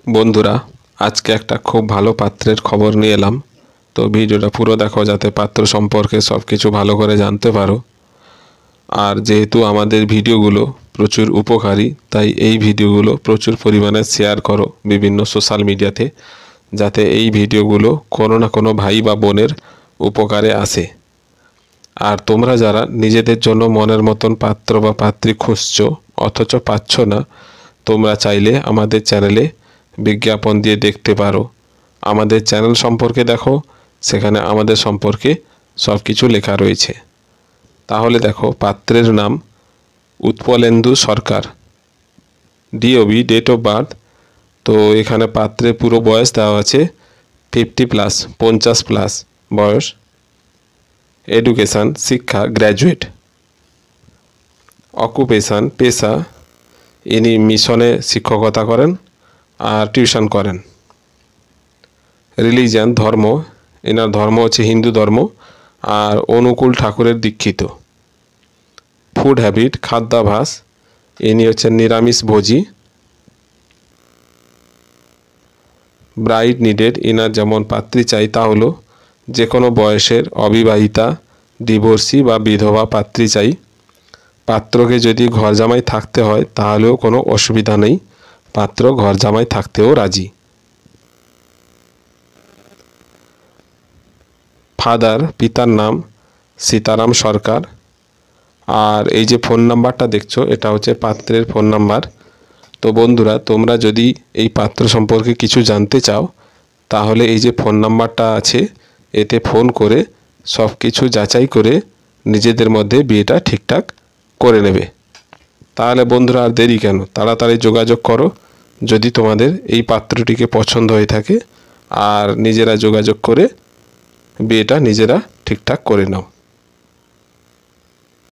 বন্ধুরা, আজকে একটা খুব ভালো পাত্রের খবর নিয়ে এলাম। তো ভিডিওটা পুরো দেখো যাতে পাত্র সম্পর্কে সব কিছু ভালো করে জানতে পারো। আর যেহেতু আমাদের ভিডিওগুলো প্রচুর উপকারী, তাই এই ভিডিওগুলো প্রচুর পরিমাণে শেয়ার করো বিভিন্ন সোশ্যাল মিডিয়াতে, যাতে এই ভিডিওগুলো কোনো না কোনো ভাই বা বোনের উপকারে আসে। আর তোমরা যারা নিজেদের জন্য মনের মতন পাত্র বা পাত্রী খুঁজছো অথচ পাচ্ছ না, তোমরা চাইলে আমাদের চ্যানেলে বিজ্ঞাপন দিয়ে দেখতে পারো। আমাদের চ্যানেল সম্পর্কে দেখো, সেখানে আমাদের সম্পর্কে সব কিছু লেখা রয়েছে। তাহলে দেখো, পাত্রের নাম উৎপলেন্দু সরকার, ডিওবি ডেট অফ বার্থ। তো এখানে পাত্রের পুরো বয়স দেওয়া আছে 50+, 50+ বয়স। এডুকেশান শিক্ষা গ্র্যাজুয়েট। অকুপেশান পেশা, ইনি মিশনে শিক্ষকতা করেন আর টিউশন করেন। রিলিজিয়ান ধর্ম, এনার ধর্ম হচ্ছে হিন্দু ধর্ম আর অনুকূল ঠাকুরের দীক্ষিত। ফুড হ্যাবিট খাদ্যাভাস, ইনি হচ্ছেন নিরামিষ ভোজী। ব্রাইড নিডেড, এনার যেমন পাত্রী চাই তা হলো যে কোনো বয়সের অবিবাহিতা, ডিভোর্সি বা বিধবা পাত্রী চাই। পাত্রকে যদি ঘর জামাই থাকতে হয় তাহলেও কোনো অসুবিধা নেই, পাত্র ঘর জামাই থাকতেও রাজি। ফাদার, পিতার নাম সীতারাম সরকার। আর এই যে ফোন নাম্বারটা দেখছো, এটা হচ্ছে পাত্রের ফোন নাম্বার। তো বন্ধুরা, তোমরা যদি এই পাত্র সম্পর্কে কিছু জানতে চাও তাহলে এই যে ফোন নাম্বারটা আছে, এতে ফোন করে সব কিছু যাচাই করে নিজেদের মধ্যে বিয়েটা ঠিকঠাক করে নেবে। তাহলে বন্ধুরা, আর দেরি কেন, তাড়াতাড়ি যোগাযোগ করো যদি তোমাদের এই পাত্রটিকে পছন্দ হয়ে থাকে, আর নিজেরা যোগাযোগ করে বিয়েটা নিজেরা ঠিকঠাক করে নাও।